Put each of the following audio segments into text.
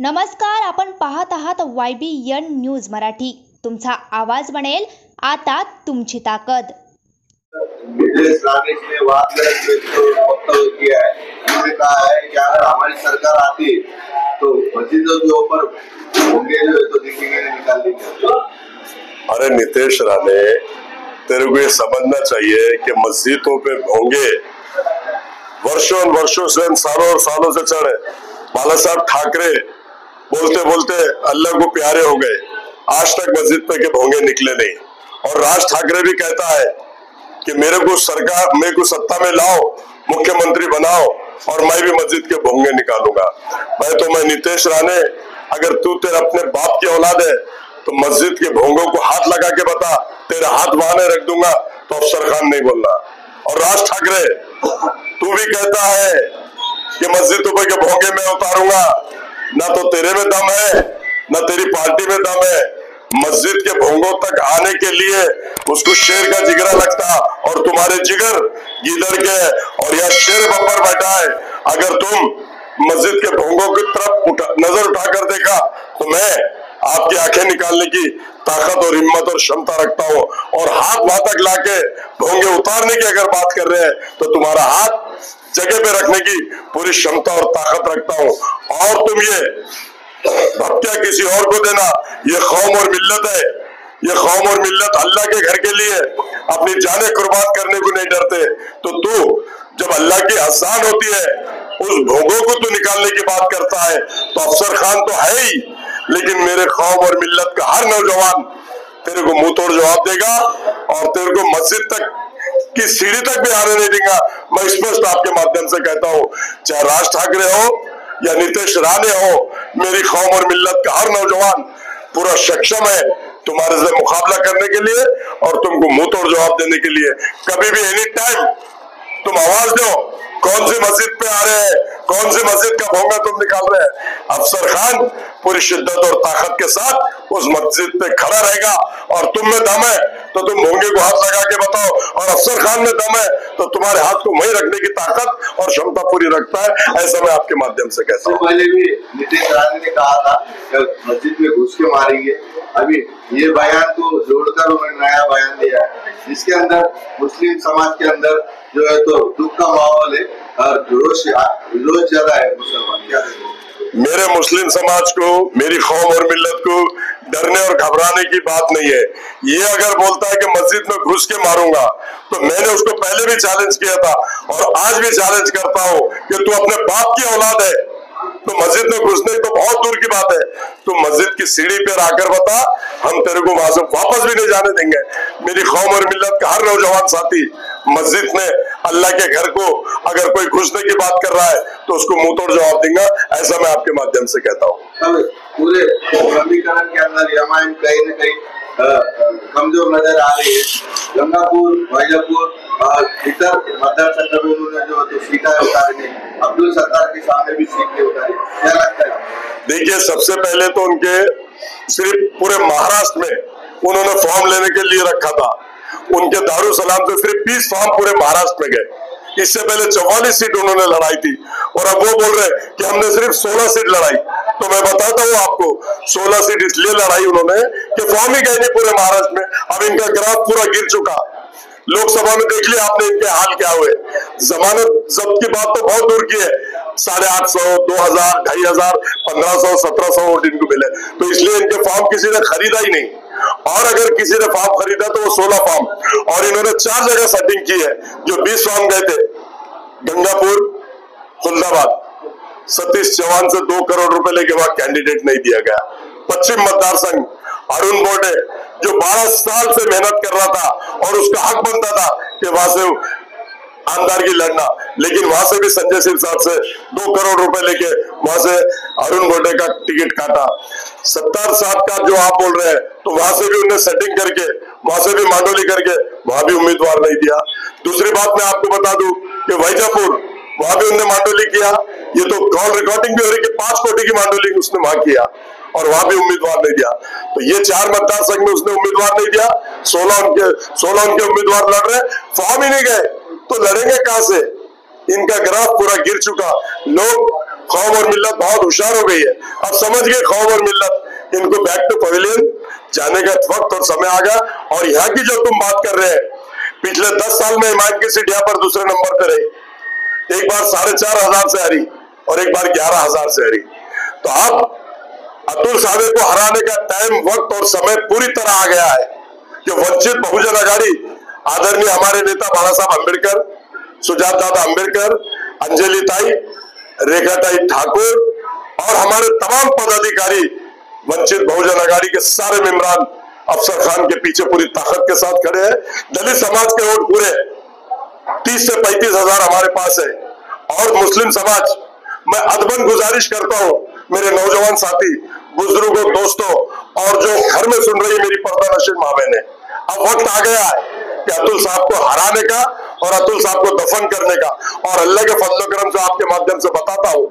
नमस्कार, आपण पाहत आहात YBN न्यूज मराठी। तुमचा आवाज बनेल आता तुमची ताकद। नितेश राणे ने वक्तव्य किया है, उन्होंने कहा है कि अगर हमारी सरकार आती तो मस्जिदों के ऊपर होंगे तो दिखेंगे निकाल देंगे। अरे नितेश राणे, तेरे को ये समझना चाहिए कि मस्जिदों पे भोंगे वर्षों से, सालों से चढ़े। बाला साहब ठाकरे बोलते बोलते अल्लाह को प्यारे हो गए, आज तक मस्जिद पे के भोंगे निकले नहीं। और राज ठाकरे भी कहता है कि मेरे को सत्ता में लाओ, मुख्यमंत्री बनाओ और मैं भी मस्जिद के भोंगे निकालूंगा। मैं नितेश राणे, अगर तू तेरे अपने बाप की औलाद है तो मस्जिद के भोंगों को हाथ लगा के बता, तेरे हाथ वहां रख दूंगा तो अफसर खान नहीं बोलना। और राज ठाकरे, तू भी कहता है कि मस्जिदों पे के भोंगे मैं उतारूंगा, ना तो तेरे में दम है ना तेरी पार्टी में दम है। मस्जिद के भोंगों तक आने के लिए उसको शेर का जिगरा लगता, और तुम्हारे जिगर गीदड़ के, और यह शेर बब्बर बैठा है। अगर तुम मस्जिद के भोंगों की तरफ नजर उठाकर देखा तो मैं आपकी आंखें निकालने की ताकत और हिम्मत और क्षमता रखता हूँ। और हाथ वहां तक लाके भोंगे उतारने की अगर बात कर रहे हैं तो तुम्हारा हाथ जगह पे रखने की पूरी क्षमता और ताकत रखता हूँ। और तुम ये भक्तियां किसी और को देना, ये कौम और मिल्लत है। ये कौम और मिल्लत अल्लाह के घर के लिए अपनी जानें कुर्बान करने को नहीं डरते। तो तू जब अल्लाह की अजान होती है उस भोगों को तू निकालने की बात करता है तो अफसर खान तो है ही, लेकिन मेरे कौम और मिल्लत का हर नौजवान तेरे को मुंह तोड़ जवाब देगा और तेरे को मस्जिद तक की सीढ़ी तक भी आने नहीं देगा। मैं स्पष्ट आपके माध्यम से कहता हूँ, चाहे राज ठाकरे हो या नितेश राणे हो, मेरी कौम और मिल्लत का हर नौजवान पूरा सक्षम है तुम्हारे से मुकाबला करने के लिए और तुमको मुंह तोड़ जवाब देने के लिए। कभी भी एनी टाइम तुम आवाज दो, कौन सी मस्जिद पे आ रहे हैं, कौन सी मस्जिद का भोंगा तुम निकाल रहे हैं। अफसर खान पूरी शिद्दत और ताकत के साथ उस मस्जिद पे खड़ा रहेगा, और तुम में दम है तो तुम भोंगे को हाथ लगा के बताओ, और अफसर खान में दम है तो तुम्हारे हाथ को वहीं रखने की ताकत और क्षमता पूरी रखता है। ऐसा मैं आपके माध्यम से कहता हूँ। पहले भी नितेश राणे ने कहा था मस्जिद में घुस के मारेंगे, अभी ये बयान को जोड़कर उन्होंने नया बयान दिया है जिसके अंदर मुस्लिम समाज के अंदर जो है तो दुख का माहौल है और रोज ज्यादा है। मुसलमान क्या मेरे मुस्लिम समाज को, मेरी कौम और मिल्लत को डरने और घबराने की बात नहीं है। ये अगर बोलता है कि मस्जिद में घुस के मारूंगा तो मैंने उसको पहले भी चैलेंज किया था और आज भी चैलेंज करता हूँ कि तू अपने बाप की औलाद है तो मस्जिद में घुसने तो बहुत दूर की बात है, तू मस्जिद की सीढ़ी पर आकर बता, हम तेरे को वहां से वापस भी नहीं जाने देंगे। मेरी कौम और मिल्लत का हर नौजवान साथी मस्जिद में अल्लाह के घर को अगर कोई घुसने की बात कर रहा है तो उसको मुंह तोड़ जवाब देंगे। ऐसा मैं आपके माध्यम से कहता हूँ। पूरे समीकरण के अंदर रामायण कहीं न कहीं कमजोर नजर आ रही है। गंगापुर, वाइजापुर और इतर मतदार संघ में उन्होंने जो तो सीटा उतारी नहीं, अब्दुल सत्तार के सामने भी सीटें उतारी, क्या लगता है? देखिए, सबसे पहले तो उनके सिर्फ पूरे महाराष्ट्र में उन्होंने फॉर्म लेने के लिए रखा था, उनके दारुसलाम से सिर्फ 20 फॉर्म पूरे महाराष्ट्र में गए। इससे पहले 44 सीट उन्होंने लड़ाई थी और अब वो बोल रहे हैं कि हमने सिर्फ 16 सीट लड़ाई। तो मैं बताता हूँ आपको, 16 सीट इसलिए लड़ाई उन्होंने कि फॉर्म ही गए नहीं पूरे महाराष्ट्र में। अब इनका ग्राफ पूरा गिर चुका। लोकसभा में देख लिया आपने इनके हाल क्या हुए। जमानत जब्त की बात तो बहुत दूर की है, 850, 2000, 2500, 1500, 1700 वोट इनको मिले, तो इसलिए इनके फॉर्म किसी ने खरीदा ही नहीं। और अगर किसी ने फॉर्म खरीदा तो वो 16 फॉर्म, और इन्होंने 4 जगह सेटिंग की है। जो 20 फॉर्म गए थे, गंगापुर, खुलदाबाद, सतीश चौहान से 2 करोड़ रुपए लेके वहां कैंडिडेट नहीं दिया गया। पश्चिम मतदार संघ, अरुण बोर्डे जो 12 साल से मेहनत कर रहा था और उसका हक बनता था कि वहां से आमदार की लड़ना, लेकिन वहां से भी संजय सिंह साहब से 2 करोड़ रुपए लेके वहां से अरुण बोर्डे का टिकट काटा। 70 साहब का जो आप बोल रहे हैं तो वहां से भी उन्हें सेटिंग करके, वहां से भी मांडोली करके वहां भी उम्मीदवार नहीं दिया। दूसरी बात मैं आपको बता दूं कि वैजापुर, वहां भी उन्होंने मांडोली किया। ये तो कॉल रिकॉर्डिंग भी हो रही कि 5 कोटी की मांडोली उसने वहां किया और वहां भी उम्मीदवार नहीं दिया। तो ये 4 मतदार संघ में उसने उम्मीदवार नहीं दिया, 16 उनके उम्मीदवार लड़ रहे, फॉर्म ही नहीं गए तो लड़ेंगे कहां से। इनका ग्राफ पूरा गिर चुका। लोग कौम और मिल्लत बहुत होशियार हो गई है। अब समझ गए कौम और मिल्लत, इनको बैक टू पवेलियन जाने का वक्त और समय आ गया। और यहाँ की जो तुम बात कर रहे हैं, पिछले 10 साल में हिमायत की सीट यहाँ पर दूसरे नंबर पर रही, एक बार 4,500 से हारी और एक बार 11,000 से हारी। तो अब अतुल सावे को हराने का टाइम, वक्त और समय पूरी तरह आ गया है कि वंचित बहुजन आघाड़ी आदरणीय हमारे नेता बाला साहब अम्बेडकर, सुजात दादा अम्बेडकर, अंजलि ताई, रेखा ताई ठाकुर और हमारे तमाम पदाधिकारी वंचित बहुजन आघाड़ी के सारे मेंबरान अफसर खान के पीछे पूरी ताकत के साथ खड़े हैं। दलित समाज के वोट पूरे 30 से 35 हजार हमारे पास है। और मुस्लिम समाज, मैं अदबन गुजारिश करता हूं मेरे नौजवान साथी, बुजुर्गों, दोस्तों और जो घर में सुन रही है मेरी पर्दानशीन माँ बहनें, अब वक्त आ गया है कि अतुल साहब को हराने का और अतुल साहब को दफन करने का। और अल्लाह के फजल करम से आपके माध्यम से बताता हूं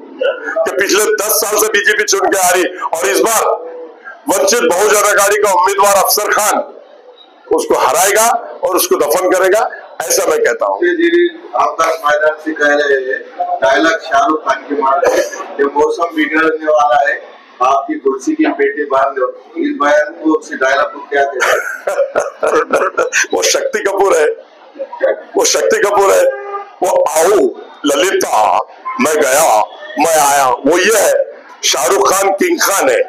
कि पिछले 10 साल से बीजेपी चुन के आ रही और इस बार वंचित बहुजन आघाड़ी का उम्मीदवार अफसर खान उसको हराएगा और उसको दफन करेगा, ऐसा मैं कहता हूँ। आकाश मैदान से कह रहे हैं डायलॉग शाहरुख खान के मारे, ये मौसम बिगड़ने वाला है, आपकी कुर्सी की पेटी बांध दो, इस बयान को, इस डायलॉग को क्या कहते हैं? वो शक्ति कपूर है, वो शक्ति कपूर है, वो आओ ललिता, मैं गया मैं आया, वो ये है। शाहरुख खान किंग खान है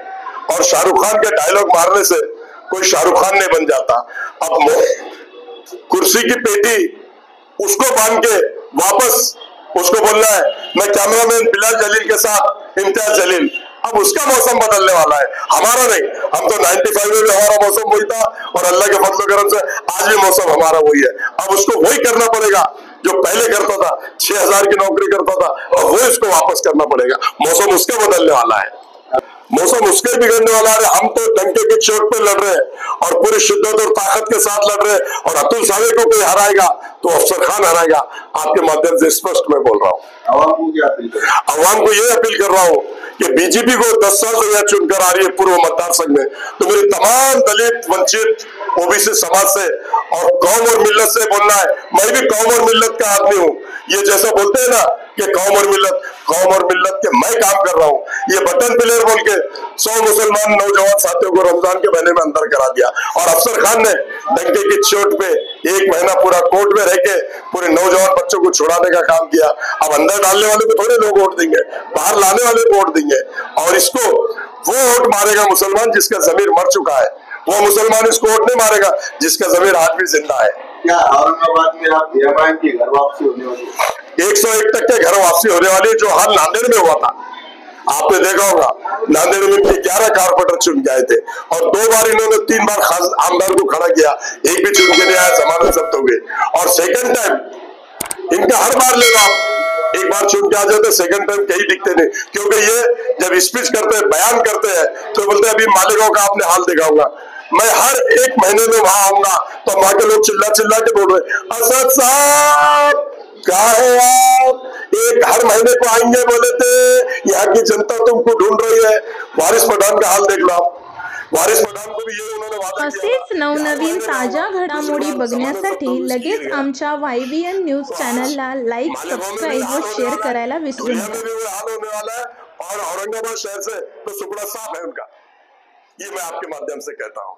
और शाहरुख खान के डायलॉग मारने से कोई शाहरुख खान नहीं बन जाता। अब कुर्सी की पेटी उसको बांध के वापस उसको बोलना है मैं कैमरामैन बिलाल जलील के साथ इम्तियाज जलील। अब उसका मौसम बदलने वाला है, हमारा नहीं। हम तो 95 में भी हमारा मौसम वही था और अल्लाह के फजल करम से आज भी मौसम हमारा वही है। अब उसको वही करना पड़ेगा जो पहले करता था, 6,000 की नौकरी करता था, और वो इसको वापस करना पड़ेगा। मौसम उसका बदलने वाला है, मौसम उसके बिगड़ने वाला है। हम तो डंके की चोट पे लड़ रहे हैं और पूरी शिद्दत और ताकत के साथ लड़ रहे हैं। और अतुल सावे को कोई हराएगा तो अफसर खान हराएगा, आपके माध्यम से स्पष्ट मैं बोल रहा हूँ। आवाम को ये अपील कर रहा हूँ कि बीजेपी को 10 साल से यह चुनकर आ रही है पूर्व मतदार संघ में, तो मेरी तमाम दलित, वंचित, ओबीसी समाज से और कौम और मिल्लत से बोलना है, मैं भी कौम और मिल्लत का आदमी हूँ। ये जैसा बोलते हैं ना कि कौम और मिल्लत के मैं काम कर रहा हूँ, ये बटन प्लेयर बोल के 100 मुसलमान नौजवान साथियों को रमजान के महीने में अंदर करा दिया। और अफसर खान ने डंके की चोट पे 1 महीना पूरा कोर्ट में रह के पूरे नौजवान बच्चों को छुड़ाने का काम किया। अब अंदर डालने वाले को थोड़े लोग वोट देंगे, बाहर लाने वाले को वोट देंगे। और इसको वो वोट मारेगा मुसलमान जिसका जमीर मर चुका है, वो मुसलमान इसको वोट नहीं मारेगा जिसका जमीर आज भी जिंदा है। क्या औरंगाबाद में आप एमआईएम की घर वापसी होने वाली है? 101% घर वापसी होने वाली है, जो हाल नांदेड़ में हुआ था। आपने देखा होगा नांदेड़ में 11 कारपोरेटर चुन के आए थे और 2 बार इन्होंने 3 बार खास आमदार को खड़ा किया, एक भी चुन के नहीं आया, जमानत जब्त हो गई। और सेकंड टाइम इनका हर बार ले लो आप, एक बार चुन के आ जाते, सेकंड टाइम कहीं दिखते नहीं, क्योंकि ये जब स्पीच करते हैं, बयान करते हैं तो बोलते हैं अभी मालेगांव का आपने हाल देखा होगा, मैं हर 1 महीने में वहां आऊंगा तो वहां के लोग चिल्ला चिल्ला के बोल रहे असद साहब कहाँ है आप, एक हर महीने को आएंगे बोले थे, यहाँ की जनता तुमको ढूंढ रही है। वारिस पठान का हाल देख लो आप, वारिस पठान को भी ये उन्होंने वादा किया। असेच नवनवीन ताज्या घडामोडी बघण्यासाठी लगेच आमच्या YBN न्यूज चॅनलला लाईक, सबस्क्राईब व शेअर करायला विसरू नका। हाल होने वाला है और औरंगाबाद शहर से तो सुपड़ा साफ है उनका, ये मैं आपके माध्यम से कहता हूँ।